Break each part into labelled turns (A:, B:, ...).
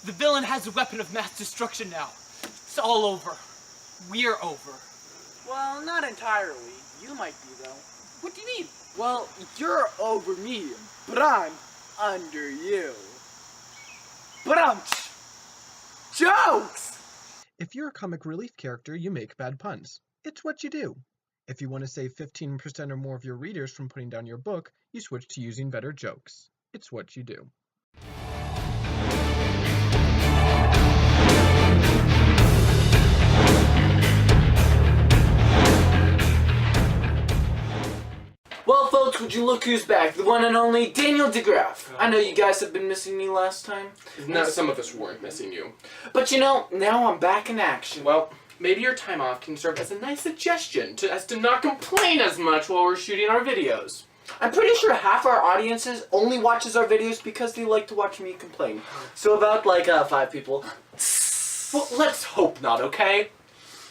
A: The villain has a weapon of mass destruction now. It's all over. We're over.
B: Well, not entirely. You might be, though.
A: What do you mean?
B: Well, you're over me, but I'm under you. But I'm jokes!
C: If you're a comic relief character, you make bad puns. It's what you do. If you want to save 15% or more of your readers from putting down your book, you switch to using better jokes. It's what you do.
B: Well, folks, would you look who's back? The one and only Daniel DeGraff. I know you guys have been missing me last time.
D: No, some of us weren't missing you.
B: But you know, now I'm back in action.
D: Well, maybe your time off can serve as a nice suggestion as to not complain as much while we're shooting our videos.
B: I'm pretty sure half our audiences only watches our videos because they like to watch me complain. So about like 5 people.
D: Well, let's hope not, okay?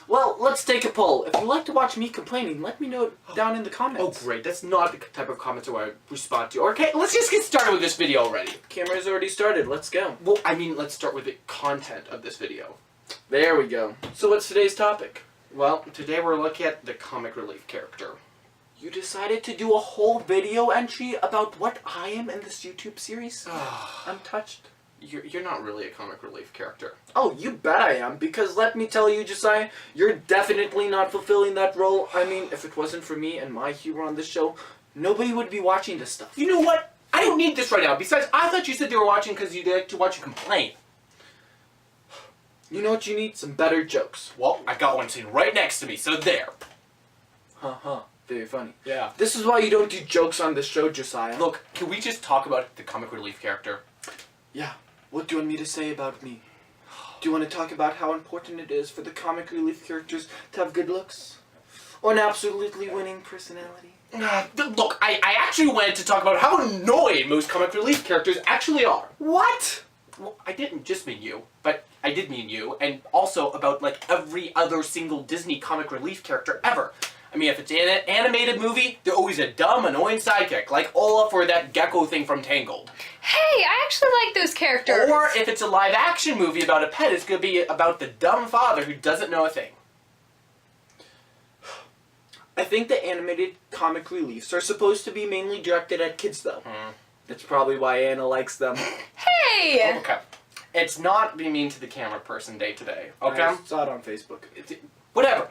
B: Well, let's take a poll. If you like to watch me complaining, let me know down in the comments.
D: Oh, great. That's not the type of comments I want to respond to. Okay, let's just get started with this video already.
B: Camera's already started. Let's go.
D: Well, I mean, let's start with the content of this video.
B: There we go. So what's today's topic?
D: Well, today we're looking at the comic relief character.
B: You decided to do a whole video entry about what I am in this YouTube series? I'm touched.
D: You're not really a comic relief character.
B: Oh, you bet I am, because let me tell you, Josiah, you're definitely not fulfilling that role. I mean, if it wasn't for me and my humor on this show, nobody would be watching this stuff.
D: You know what? I don't need this right now. Besides, I thought you said they were watching because you like to watch you complain.
B: You know what you need? Some better jokes.
D: Well, I got one sitting right next to me, so there.
B: Very funny.
D: Yeah.
B: This is why you don't do jokes on this show, Josiah.
D: Look, can we just talk about the comic relief character?
B: Yeah. What do you want me to say about me? Do you want to talk about how important it is for the comic relief characters to have good looks? Or an absolutely winning personality?
D: Look, I actually wanted to talk about how annoying most comic relief characters actually are.
B: What?
D: Well, I didn't just mean you, but I did mean you, and also about, like, every other single Disney comic relief character ever. I mean, if it's an animated movie, they're always a dumb, annoying sidekick, like Olaf or that gecko thing from Tangled.
E: Hey, I actually like those characters.
D: Or if it's a live-action movie about a pet, it's going to be about the dumb father who doesn't know a thing.
B: I think the animated comic reliefs are supposed to be mainly directed at kids, though. That's probably why Anna likes them.
E: Hey!
D: Okay. It's not being mean to the camera person day to day, okay?
B: I saw it on Facebook.
D: Whatever.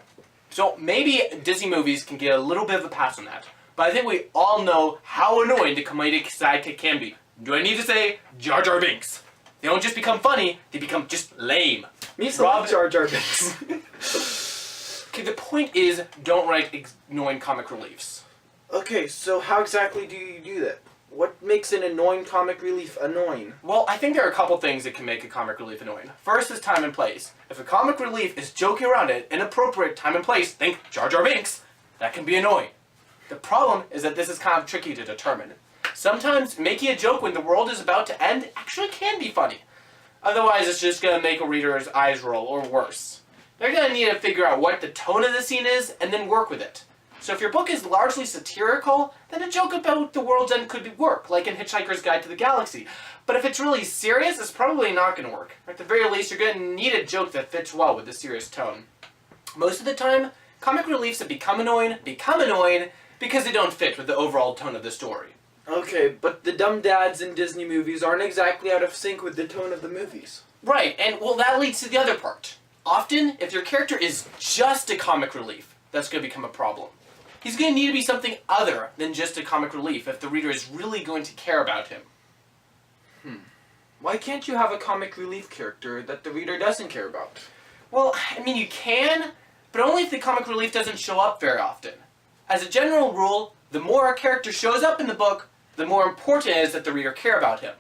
D: So maybe Disney movies can get a little bit of a pass on that. But I think we all know how annoying the comedic sidekick can be. Do I need to say Jar Jar Binks? They don't just become funny, they become just lame.
B: Me love Jar Jar Binks.
D: Okay, the point is, don't write annoying comic reliefs.
B: Okay, so how exactly do you do that? What makes an annoying comic relief annoying?
D: Well, I think there are a couple things that can make a comic relief annoying. First is time and place. If a comic relief is joking around at inappropriate time and place, think Jar Jar Binks, that can be annoying. The problem is that this is kind of tricky to determine. Sometimes making a joke when the world is about to end actually can be funny. Otherwise, it's just going to make a reader's eyes roll, or worse. They're going to need to figure out what the tone of the scene is, and then work with it. So if your book is largely satirical, then a joke about the world's end could work, like in Hitchhiker's Guide to the Galaxy. But if it's really serious, it's probably not going to work. At the very least, you're going to need a joke that fits well with the serious tone. Most of the time, comic reliefs that become annoying because they don't fit with the overall tone of the story.
B: Okay, but the dumb dads in Disney movies aren't exactly out of sync with the tone of the movies.
D: Right, and well, that leads to the other part. Often, if your character is just a comic relief, that's going to become a problem. He's going to need to be something other than just a comic relief if the reader is really going to care about him.
B: Why can't you have a comic relief character that the reader doesn't care about?
D: Well, I mean, you can, but only if the comic relief doesn't show up very often. As a general rule, the more a character shows up in the book, the more important it is that the reader care about him.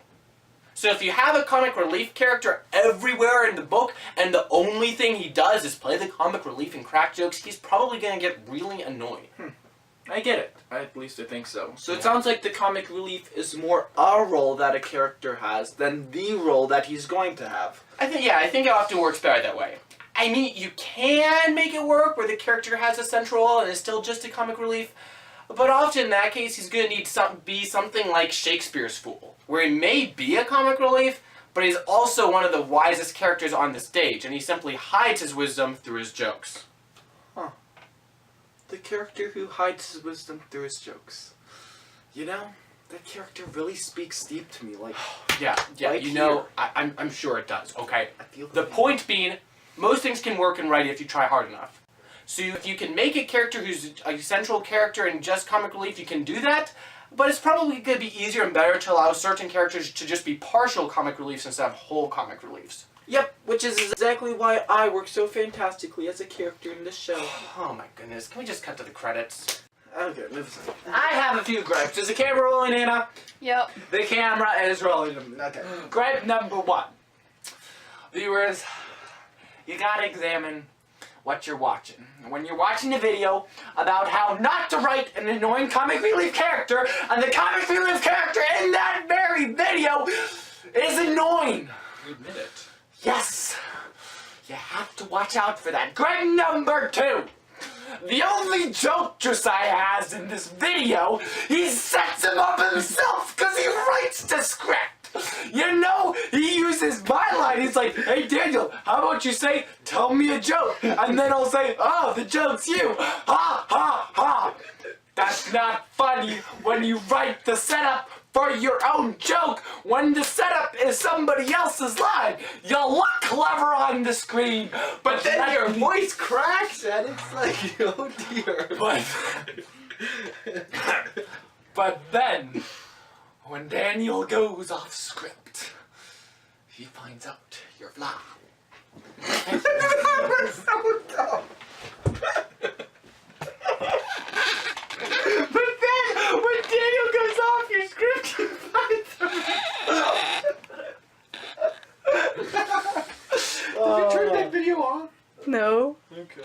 D: So if you have a comic relief character everywhere in the book, and the only thing he does is play the comic relief and crack jokes, he's probably going to get really annoying.
B: I get it. At least I think so. So it sounds like the comic relief is more a role that a character has than the role that he's going to have.
D: I think it often works better that way. I mean, you can make it work where the character has a central role and is still just a comic relief, but often in that case, he's going to need to be something like Shakespeare's Fool, where he may be a comic relief, but he's also one of the wisest characters on the stage, and he simply hides his wisdom through his jokes.
B: The character who hides his wisdom through his jokes. You know, that character really speaks deep to me. Like,
D: Yeah,
B: Right
D: you know,
B: here.
D: I'm sure it does, okay?
B: I feel
D: The point being, most things can work in writing if you try hard enough. So if you can make a character who's a central character and just comic relief, you can do that, but it's probably going to be easier and better to allow certain characters to just be partial comic reliefs instead of whole comic reliefs.
B: Yep, which is exactly why I work so fantastically as a character in this show.
D: Oh my goodness, can we just cut to the credits?
B: Okay, listen.
A: I have a few gripes. Is the camera rolling, Anna?
E: Yep.
A: The camera is rolling. Okay. Gripe number 1. Viewers, you gotta examine what you're watching. When you're watching a video about how not to write an annoying comic relief character, and the comic relief character in that very video is annoying.
D: You admit it.
A: Yes! You have to watch out for that. Gripe number 2. The only joke Josiah has in this video, he sets him up himself because he writes the script. You know, he uses my line. He's like, hey Daniel, how about you say, tell me a joke? And then I'll say, oh, the joke's you. Ha, ha, ha. That's not funny when you write the setup for your own joke when the setup is somebody else's line. You look clever on the screen, but then your voice cracks and it's like, oh dear. But then, when Daniel goes off script, he finds out you're fly. So dumb. But then, when Daniel goes off your script, he finds out. Did you turn that video off?
E: No.
A: Okay.